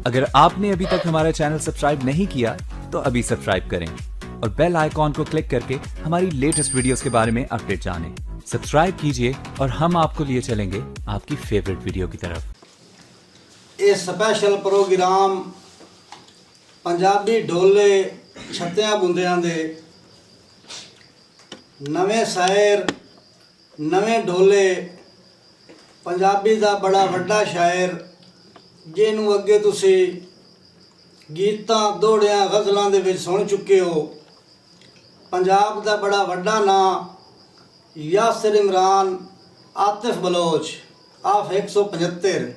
अगर आपने अभी तक हमारा चैनल सब्सक्राइब नहीं किया तो अभी सब्सक्राइब करें और बेल आइकॉन को क्लिक करके हमारी लेटेस्ट वीडियोस के बारे में अपडेट जानें। सब्सक्राइब कीजिए और हम आपको लिए चलेंगे आपकी फेवरेट वीडियो की तरफ। ये स्पेशल प्रोग्राम पंजाबी ढोले छत्तियां बुंदियां दे नवे शायर नवे ढोले पंजाबी दा बड़ा वड्डा शायर जिन्हों अगे तुसी गीतां दोड़ियां गज़लां दे विच सुन चुके हो। पंजाब दा बड़ा वड्डा नाम यासिर इमरान आतिफ बलोच आफ 175।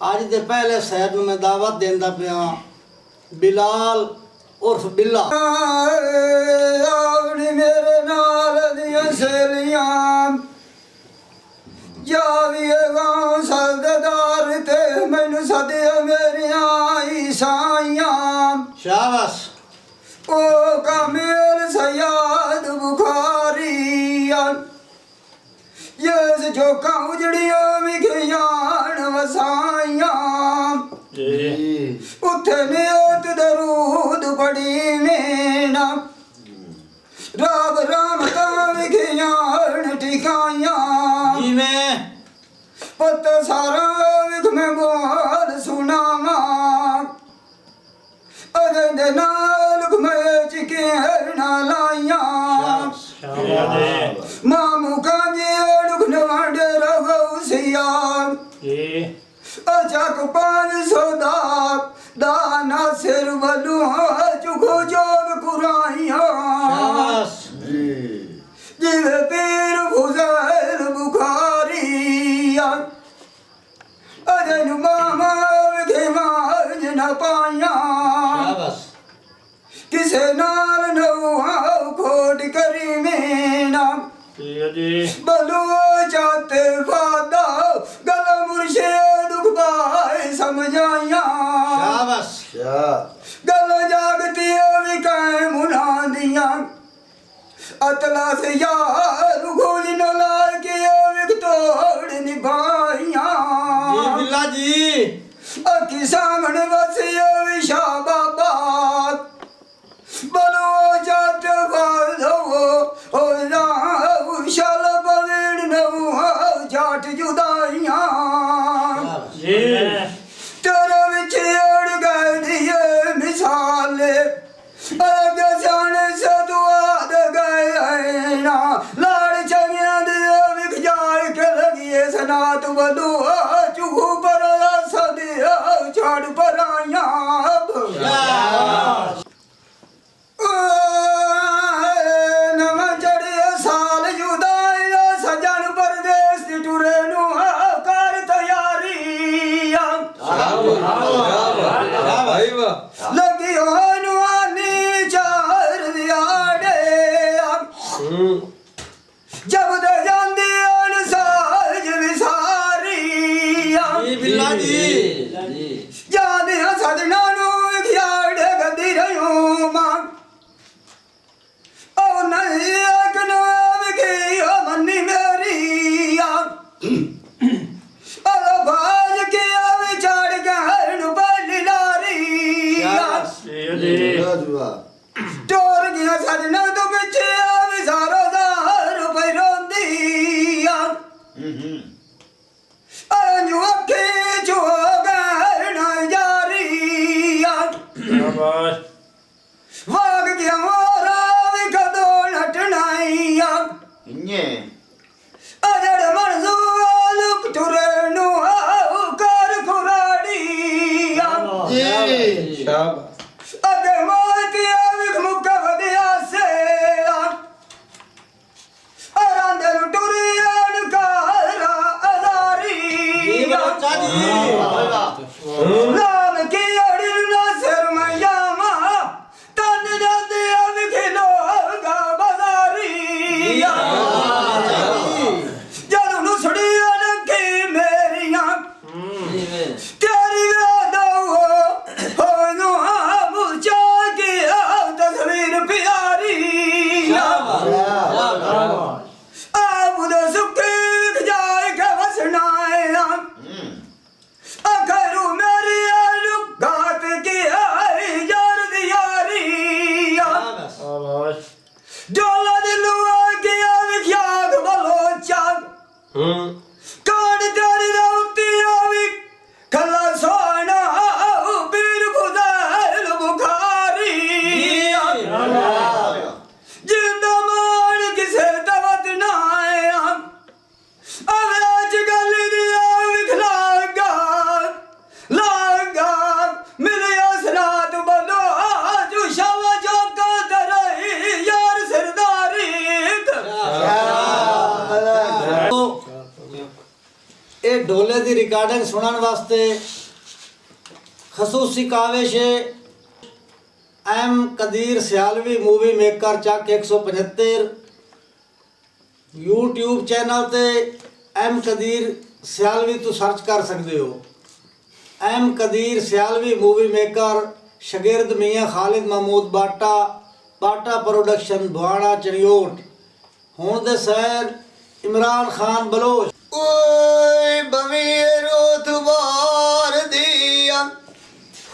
अज दे पहले शायर नूं मैं दावत देंदा पिया बिलाल उर्फ बिल्ला। मेरे नाल दियां सहेलियां जाविए गाँव सजदार ते मैनू सदिया मेरिया ईसाइयां। शाबाश। ओ कामिल सयाद बुखारी यस जोका उजड़ियों विखियान वसाइयां। उथे नियत दरूद पड़ी मीना राब राम का विखियान टिकाइयां। जी मैं पत सारा विख में बोल सुनावा अगंदे नाल में चिके ना लाइयां। मामू कांजे लुक नवाडे रवसिया अचक 500 दाना सिर वलू चुगो जोग कुराइयां। जिवे पीर फुजैल बुखारी अजन मामा विखे मांझ न पाइया। किसे नाल नौ खोट करी मीना बलो जाते फादा गल मुर्शिद दुख पाए समझाइया। गल जागती विकाए मुना दिया अतला से यार गोज न लाल के विक तोड़ निभाइया। बिल्ला जी अखी सामने वसिया विशा बाबा बलो जात बाधो ओ राव शाल बवेड़ नव जाट जुदाइया। तेरे विच अड़ गए दिए मिसाले अग जाने से दुआद गए ना लाड़ चंगिया दिए विख जाए के लगिए सनात बलू चूहू पर सदिया छाड़ पर आया। नव चढ़े साल जुदाई सजन परदेस टुरे नु कर तैयारी लगी हो आनी चार दियाड़े जब दे जांदी साज विसारी। बिल्ला जी याद सजना नु खियाड़े गदी रही मां ओ नहीं अगनो विखी मन्नी मेरी बाज के विचार गहन बली लारी टोर गया सजना तो पीछे विसारो दार पे रोंदी अंजू अखे जो गहन जारी वाग गया मोरा विकदो नटनाइया अजड़ मंजूर लुक टुरे नु कर कुराड़ी अगे माती विख मुख वदिया से अरांदे टुरियन कारा अदारी। राम की अड़ी ना सिर मैया तन जाते विख लोगा बाजारी। जदू नुसड़ी अनकी मेरिया तेरी यादो हो नु मुझा की तस्वीर प्यारी। आप उधर सुखी जाए के बसना है अखरू मेरी रिकॉर्डिंग सुनने वास्ते खसूसी काविश M Qadir Sialvi movie maker Chak 175 YouTube channel ते एम कदीर सियालवी तो सर्च कर सकते हो। M Qadir Sialvi movie maker शगिर्द मियाँ खालिद महमूद बाटा बाटा प्रोडक्शन बुआड़ा चनियोट हुण दे सैर इमरान खान बलोच। ओए बमीरो तुबार दिया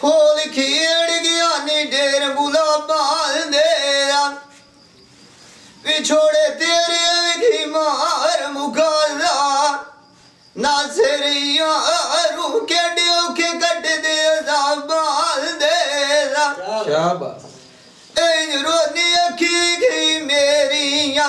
होल खेड़ गया नी ढेर बुला बाल देरा विछोड़े तेरे की मार मुकाला नासरिया रू के डियो के कट दे बाल देरा शाबाश ए रोनी अखी की मेरिया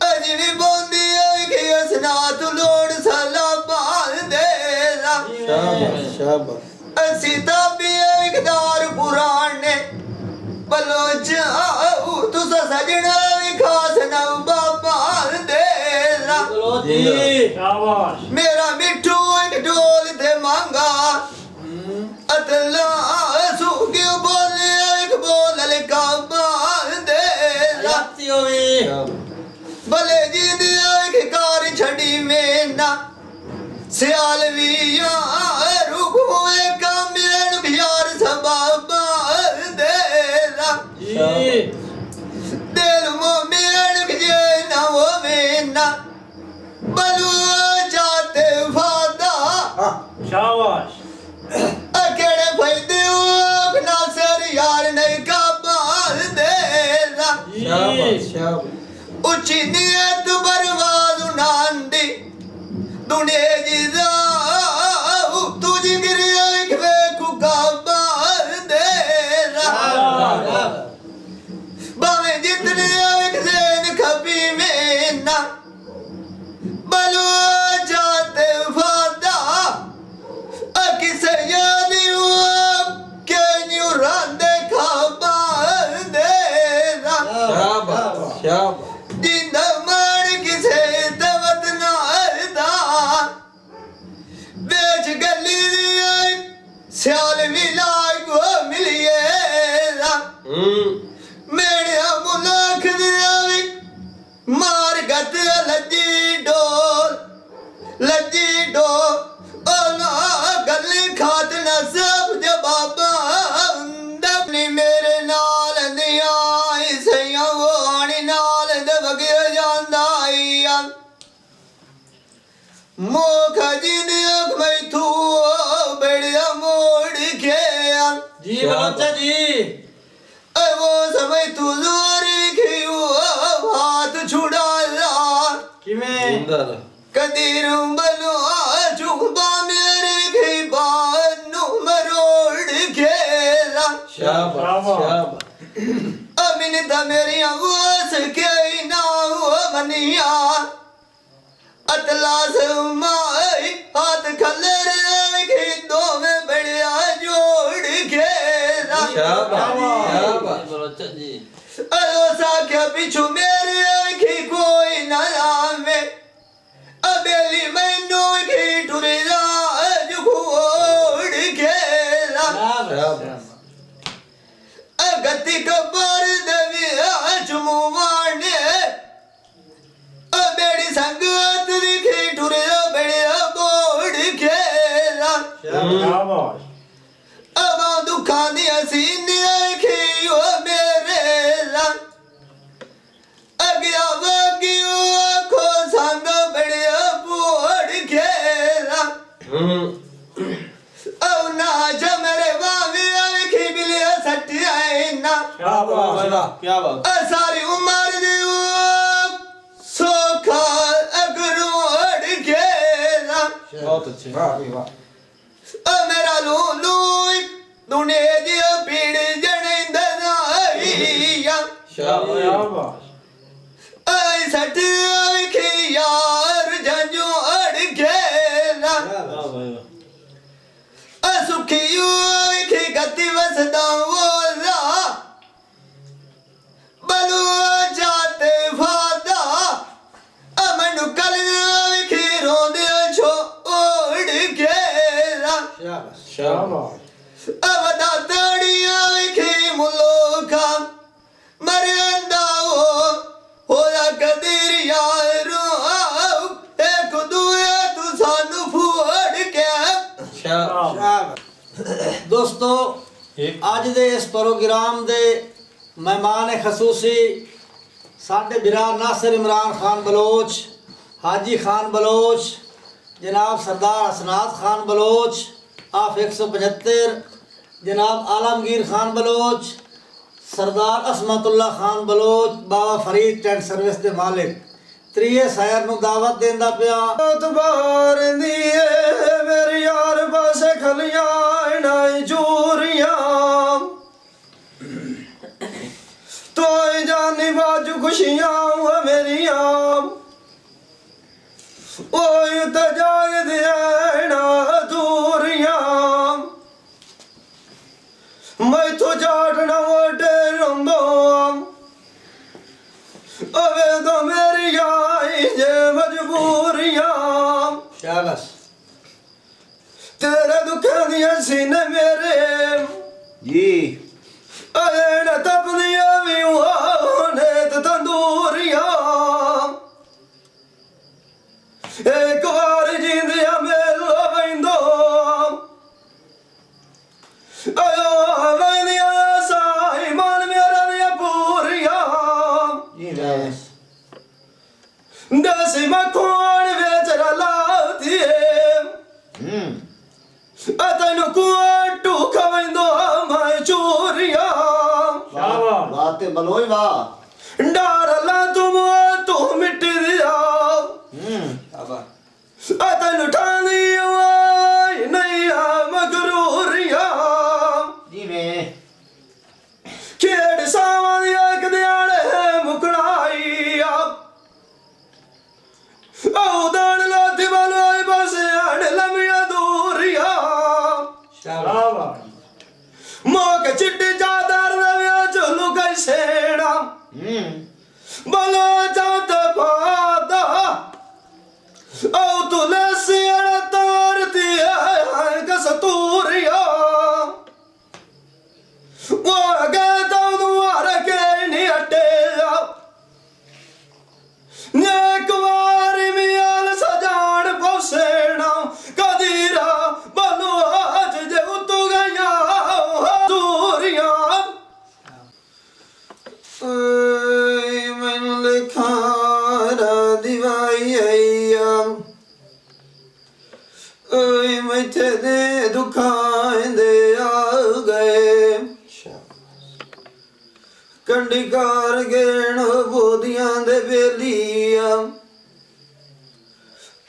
अजनी बोंदी की असना तू लोड सला बाल देरा शाबाश शाबाश असीता भी इकदार पुराने बलोच तू सजना भी खास नवा बाल देरा शाबाश मेरा मिठू एक ढोल ते मांगा अतला सूगी बोले एक बोल लका बाल देरा भले जी दिया एक कार छड़ी में ना सियालविया रुकुए का मिलन बिहार सबा बाल देरा दिल मो मिलन बिजे ना वो में ना बलू जाते फादा शाबाश अकेले फायदे अपना सर यार नहीं का बाल देरा शाबाश शाबाश उची नियत बर्बाद नांदी दुनिया जिदा तुझी गिरिया एक बेकु का बाल देरा बामे जितने एक ज़ेन खबी में ना बलू जाते फादा किसे यादी के न्यू रांदे खा बाल देरा शाबाश शाबाश जिंदा मार किसे दवत नारदा बेच गली सियाल विलाय को मिलिएरा मेरे मुलाक दिया मार गत लज्जी डोल ओला गली खात न सब जबाबा दबनी मेरे नाल दिया सैया वो आनी नाल दबगिर ਜਾਂਦਾ ਆਈਆ मोख जिन अख में तू बड़िया मोड़ के जी बच्चा जी वो समय तू जोरी खियो हाथ छुड़ा ला किमें कदीर बनो चुबा मेरे की बानू मरोड़ के ला शाबाश शाबाश अमिन दा मेरी आवाज के ना बनिया अतलास माई हाथ खलर के दो में बढ़िया जोड़ के शाबाश शाबाश जी अलोसा के पीछू मेरे की कोई ना आवे अबेली मैनू की टुरेला जुगोड़ के शाबाश गति कबर देवी चुमुवाने बेड़ी संगत दिखे टुरे बेड़िया बोड़ खेला शाबाश अब दुखा दी हसीन खियो मेरे ला अगिया वगियो खो संग बेड़िया बोड़ खेला अब ना जमरे बावी खी बिलिया सट्टी आई ना क्या बात सारी उम्र दी सोखा अगरोड़ घेरा बहुत अच्छे वाह मेरा लूलू दुनिया दी पीड़ जने दनाइया शाबाश आई सट की यार जंजू अड़ घेरा सुखियो की गति वसदा वोला बलू जाते फादा अमन कल की रोंदे छोड़ अब दादड़िया विखी मुलोखा मरियंदा होया कदीर यारो एक दुए तू सानू फुड़ के। दोस्तों आज दे इस प्रोग्राम दे मेहमान खसूसी साडे बिरा नासिर इमरान खान बलोच, हाजी खान बलोच, जनाब सरदार हसनात खान बलोच आफ 175, जनाब आलमगीर खान बलोच, सरदार असमतुल्ला खान बलोच, बाबा फरीद टेंट सर्विस दे मालिक त्रिये शायर नू दावत देंदा पिया। बार दिए मेरे यार पासे खलियां नाई चूरियां तो जानी बाजू खुशियां मेरियां ओए तो जाग दिया ना दूरियां मैं तो जाटना वोटे रंदो अबे तो मेरी आई जे मजबूरियां। शाबाश। तेरे दुखों दिया सीने मेरे जी अरे न तपदिया भी ने तो तंदूरियां एक बार जींदिया मेलो बंदो अयो बंदिया साई मन मेरा दिया पूरियां दसी मखोन बेचरा लाती अतनु कुआटू खवंदो मैं चोरिया बात बलोई वाह डार ला तू मिट्टी दिया अतनु ठानी नहीं मगरूरिया जी में खेड़ सावन एक दियाड़े मुकड़ाई उदान लाती बलोई बस अड़ लमिया दूरिया मोक चिट्टी चादर नव्या चलू कैसेड़ा बलो जात पादा औ तुलसी अड़ तारती है कसतूरिया वो गए तो दुआर के नहीं हटे एक बार मियाल सजान पोसेना कदीरा बनो आज जे उतु गया दूरिया मैनू लिखारा दिवाई आईया मैथे दे दुखाएं दे आ गए कंडिकार गेण बोदियां दे बेलिया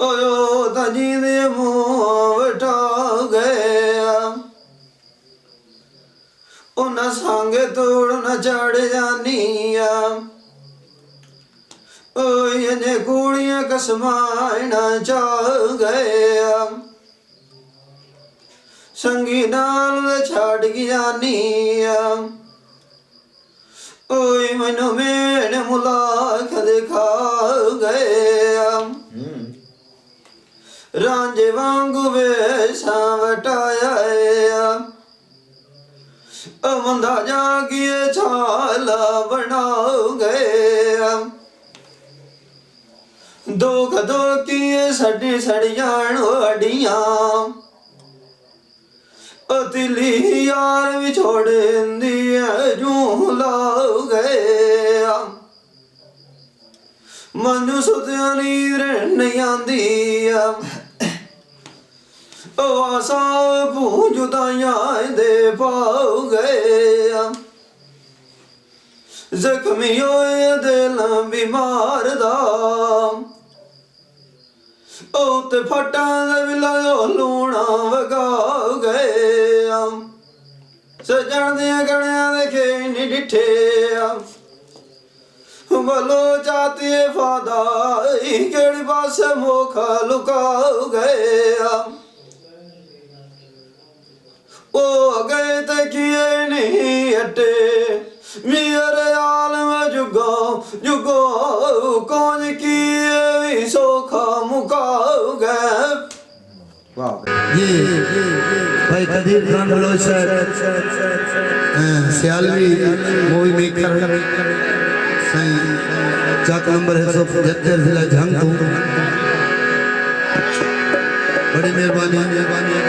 ओयो तजी दे मुंह वटा गया उन्हें सांगे तोड़ न चढ़ जानिया ओए ने कुड़ियां कसमाना चा गया संगी नाल छाड़ जानिया ओए मनो मेन मुलाक दिखा गया रांझे वांगू वेशा वटाया अमंदा जागिए छाला बना गया दुख दुखिए सड़ी सड़ियान अड़ियां तिली यार भी छोड़ दिया जू ला गया मनु सुतिया नीर नहीं आंदी आसा पूजुदाया दे पाओ गया जख्मी होए दिल बीमार दा ते फटा विला लूणा वगा गया सजन दिया गणिया देखे नी डिठे बोलो जाती फादा केड़ी पास मोखा लुका गया ओ गए ते किए नहीं हटे मेरे आलम जुगो जुगो कौन किए भी सोखा मुका गए। वाह। ये भाई कदीर खान बलोच सियालवी मूवी मेकर सही चाक नंबर 175 जिला झंग बड़ी मेहरबानी।